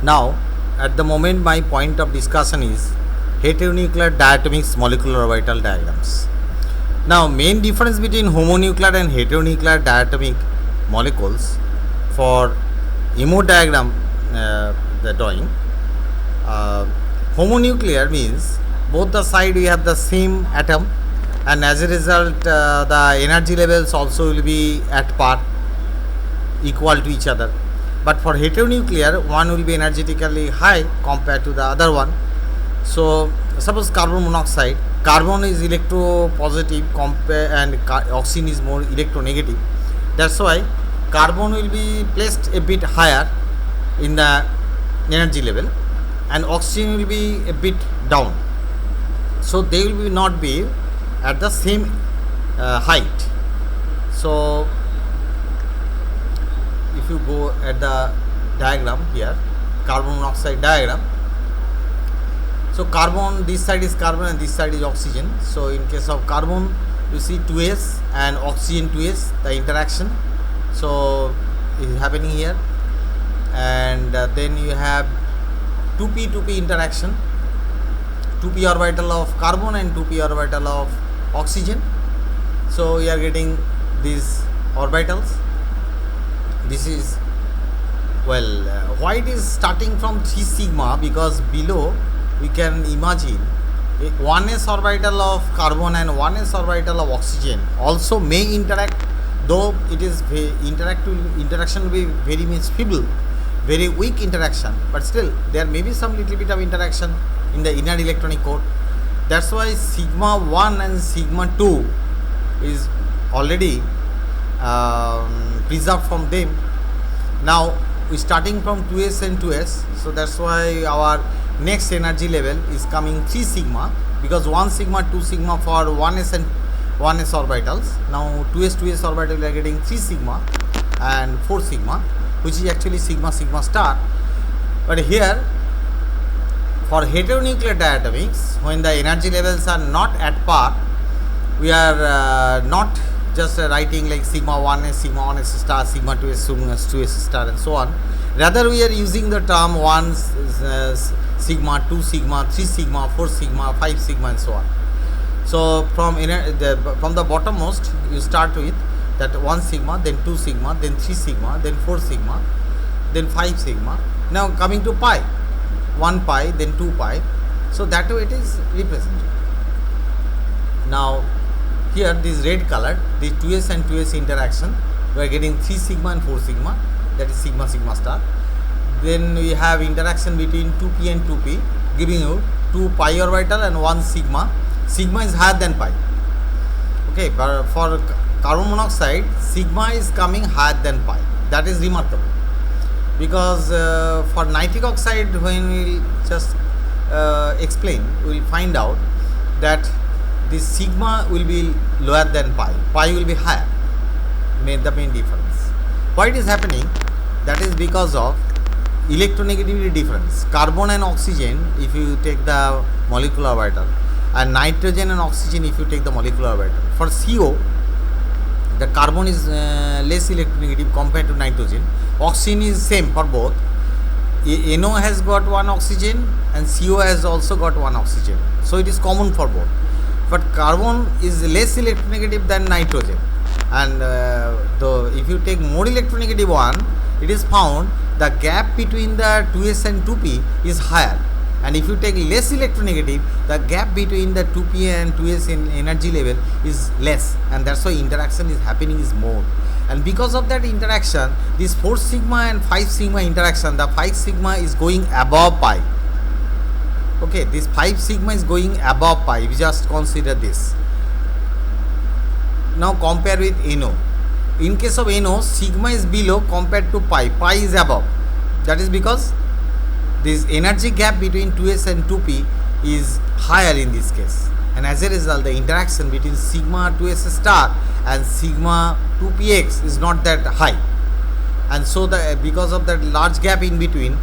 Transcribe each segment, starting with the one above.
Now, at the moment, my point of discussion is heteronuclear diatomics molecular orbital diagrams. Now, main difference between homonuclear and heteronuclear diatomic molecules for MO diagram, the drawing. Uh, Homonuclear means both the side we have the same atom, and as a result, the energy levels also will be at par, equal to each other. But for heteronuclear, one will be energetically high compared to the other one. So suppose carbon monoxide, carbon is electropositive and oxygen is more electronegative. That's why carbon will be placed a bit higher in the energy level, and oxygen will be a bit down. So they will be not be at the same height. So if you go at the diagram here, carbon monoxide diagram. So carbon, this side is carbon and this side is oxygen. So in case of carbon, you see 2s and oxygen 2s, the interaction. So it is happening here, and then you have 2p interaction, 2p orbital of carbon and 2p orbital of oxygen. So we are getting these orbitals. This is, why it is starting from 3 sigma, because below we can imagine 1s orbital of carbon and 1s orbital of oxygen also may interact, though it is interaction will be very much feeble, very weak interaction, but still there may be some little bit of interaction in the inner electronic core. That's why sigma 1 and sigma 2 is already preserved from them. Now we starting from 2s and 2s, so that's why our next energy level is coming 3 sigma, because 1 sigma 2 sigma for 1s and 1s orbitals. Now 2s orbital we are getting 3 sigma and 4 sigma, which is actually sigma star. But here for heteronuclear diatomics, when the energy levels are not at par, we are not just writing like sigma 1s, sigma 1s star, sigma 2s, 2s star, and so on. Rather, we are using the term 1 sigma, 2 sigma, 3 sigma, 4 sigma, 5 sigma, and so on. So from the bottommost, you start with that 1 sigma, then 2 sigma, then 3 sigma, then 4 sigma, then 5 sigma. Now coming to pi, 1 pi, then 2 pi. So that way it is represented. Now here this red color, the 2s and 2s interaction, we are getting 3 sigma and 4 sigma, that is sigma star. Then we have interaction between 2p and 2p, giving you 2 pi orbital and 1 sigma. Sigma is higher than pi. Okay, but for carbon monoxide, sigma is coming higher than pi. That is remarkable, because for nitric oxide, when we will just explain, we will find out that this sigma will be lower than pi. Pi will be higher. The main difference. Why it is happening? That is because of electronegativity difference. Carbon and oxygen, if you take the molecular orbital, and nitrogen and oxygen, if you take the molecular orbital. For CO, the carbon is less electronegative compared to nitrogen. Oxygen is same for both. NO has got one oxygen and CO has also got one oxygen. So it is common for both. But carbon is less electronegative than nitrogen, and if you take more electronegative one, it is found the gap between the 2s and 2p is higher, and if you take less electronegative, the gap between the 2p and 2s in energy level is less, and that's why interaction is happening is more. And because of that interaction, this 4 sigma and 5 sigma interaction, the 5 sigma is going above pi. Okay, this 5 sigma is going above pi. We just consider this. Now compare with NO. In case of NO, sigma is below compared to pi. Pi is above. That is because this energy gap between 2s and 2p is higher in this case. And as a result, the interaction between sigma 2s star and sigma 2px is not that high. And so because of that large gap in between,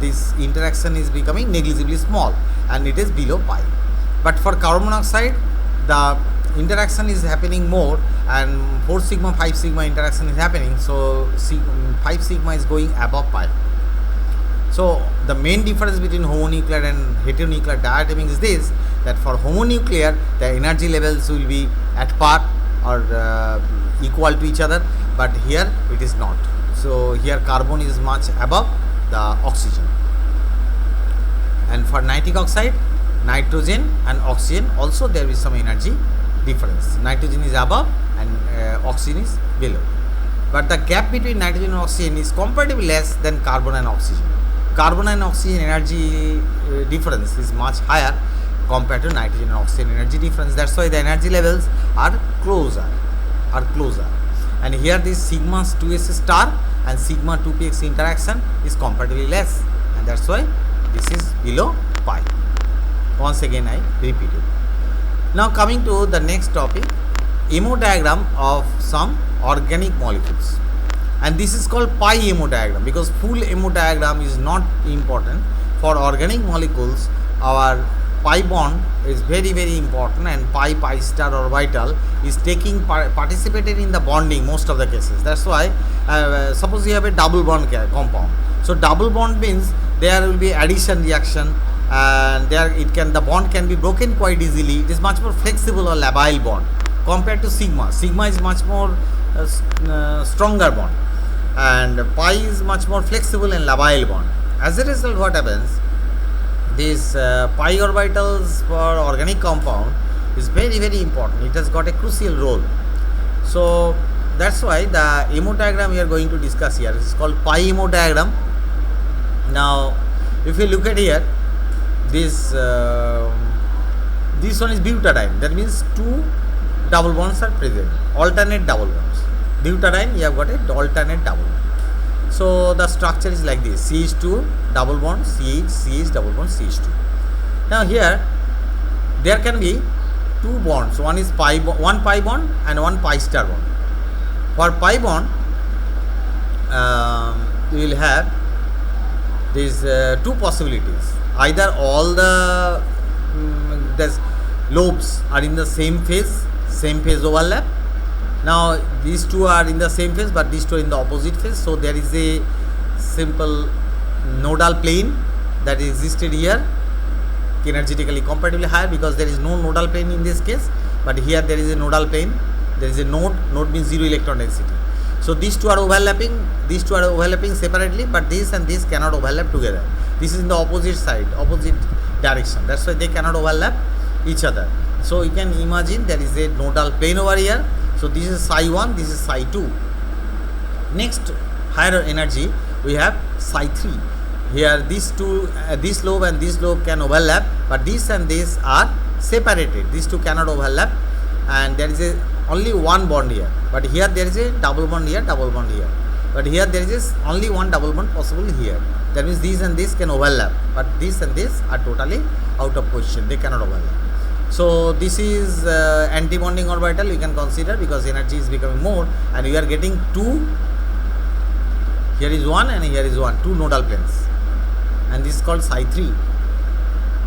this interaction is becoming negligibly small, and it is below pi. But for carbon monoxide, the interaction is happening more, and 4 sigma 5 sigma interaction is happening, so 5 sigma is going above pi. So the main difference between homonuclear and heteronuclear diatomics is this, that for homonuclear the energy levels will be at par or equal to each other, but here it is not. So here carbon is much above the oxygen. And for nitric oxide, nitrogen and oxygen also there is some energy difference. Nitrogen is above and oxygen is below. But the gap between nitrogen and oxygen is comparatively less than carbon and oxygen. Carbon and oxygen energy difference is much higher compared to nitrogen and oxygen energy difference. That's why the energy levels are closer. And here this sigma 2s star and sigma 2px interaction is comparatively less, and that's why this is below pi. Once again I repeat it. Now coming to the next topic, MO diagram of some organic molecules, and this is called pi MO diagram because full MO diagram is not important. For organic molecules our pi bond is very important, and pi star orbital is taking participated in the bonding most of the cases. That's why suppose you have a double bond compound, so double bond means there will be addition reaction, and the bond can be broken quite easily. It is much more flexible or labile bond compared to sigma. Sigma is much more stronger bond, and pi is much more flexible and labile bond. As a result, what happens, these pi orbitals for organic compound is very important. It has got a crucial role. So that's why the MO diagram we are going to discuss here is called pi MO diagram. Now if you look at here, this one is butadiene. That means two double bonds are present, alternate double bonds. Butadiene, you have got a alternate double bond. So the structure is like this: CH2 double bond, CH double bond, CH2. Now here there can be two bonds. One is one pi bond and one pi star bond. For pi bond, we will have these two possibilities. Either all the lobes are in the same phase overlap. Now these two are in the same phase, but these two are in the opposite phase. So there is a simple nodal plane that existed here, energetically comparatively higher because there is no nodal plane in this case. But here there is a nodal plane. There is a node. Node means zero electron density. So these two are overlapping. These two are overlapping separately, but this and this cannot overlap together. This is in the opposite side, opposite direction. That's why they cannot overlap each other. So you can imagine there is a nodal plane over here. So this is psi 1, this is psi 2. Next higher energy we have psi 3. Here these two, this lobe and this lobe can overlap, but this and this are separated. These two cannot overlap, and there is only one bond here. But here there is a double bond here, double bond here. But here there is only one double bond possible here. That means these and this can overlap, but this and this are totally out of position. They cannot overlap. So this is anti-bonding orbital you can consider because energy is becoming more, and we are getting two. Here is one and here is one, two nodal planes, and this is called psi 3.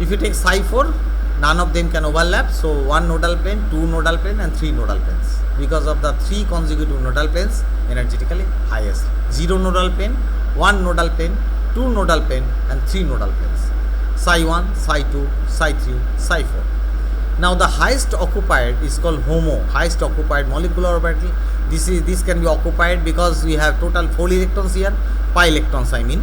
If you take psi 4, none of them can overlap. So one nodal plane, two nodal plane, and three nodal planes. Because of the three consecutive nodal planes, energetically highest. Zero nodal plane, one nodal plane, two nodal plane, and three nodal planes. Psi 1, psi 2, psi 3, psi 4. Now the highest occupied is called HOMO, highest occupied molecular orbital. This can be occupied because we have total 4 electrons here, pi electrons I mean.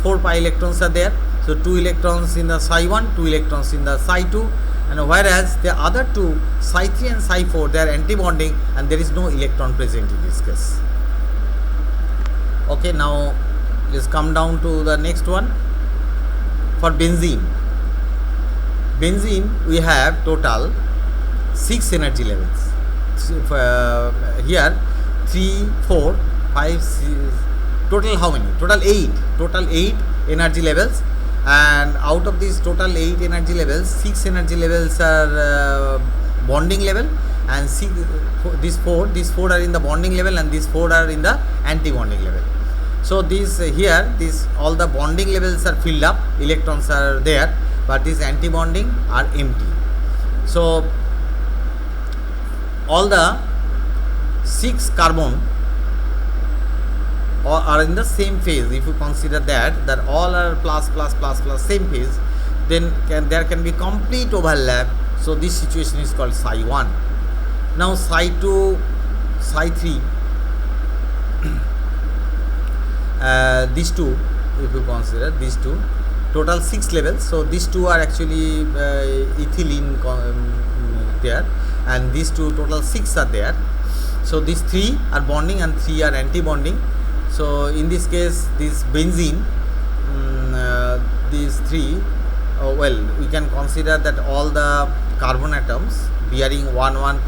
4 pi electrons are there. So 2 electrons in the psi 1, 2 electrons in the psi 2, and whereas the other two, psi 3 and psi 4, they are anti-bonding and there is no electron present in this case. Okay, now let's come down to the next one. For benzene, we have total 6 energy levels. Here 3, 4, 5, 6, total how many? Total 8 energy levels, and out of these total 8 energy levels, 6 energy levels are bonding level, and these four are in the bonding level, and these 4 are in the anti-bonding level. So all the bonding levels are filled up, electrons are there, but these anti-bonding are empty. So all the 6 carbon all are in the same phase, if you consider that all are plus plus plus plus same phase, then there can be complete overlap. So this situation is called psi 1. Now psi 2, psi 3, these two, if you consider these two, total 6 levels. So these two are actually ethylene there, and these two total 6 are there. So these 3 are bonding and 3 are anti-bonding. So in this case, this benzene, these 3, well, we can consider that all the carbon atoms bearing 1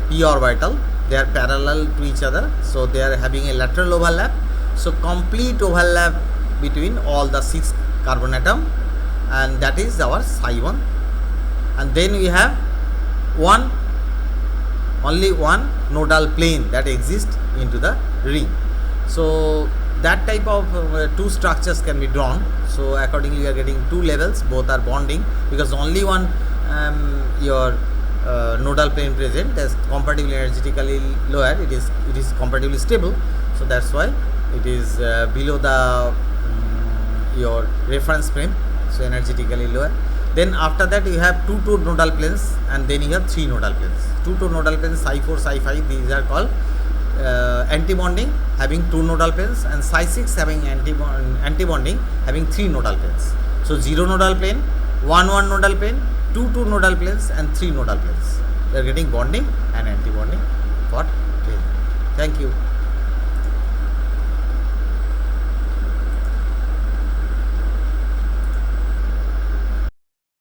p orbital, they are parallel to each other, so they are having a lateral overlap. So complete overlap between all the 6 carbon atom, and that is our psi 1. And then we have only one nodal plane that exists into the ring. So that type of 2 structures can be drawn. So accordingly we are getting 2 levels, both are bonding, because only one your nodal plane present as comparatively energetically lower, it is comparatively stable. So that's why it is below the your reference frame, so energetically lower. Then after that you have 2 nodal planes, and then you have 3 nodal planes. 2 nodal planes, psi 4, psi 5, these are called anti-bonding, having 2 nodal planes, and psi 6 having anti-bonding, having 3 nodal planes. So 0 nodal plane, 1 nodal plane, 2 nodal planes, and 3 nodal planes. We are getting bonding and anti-bonding for plane. Thank you.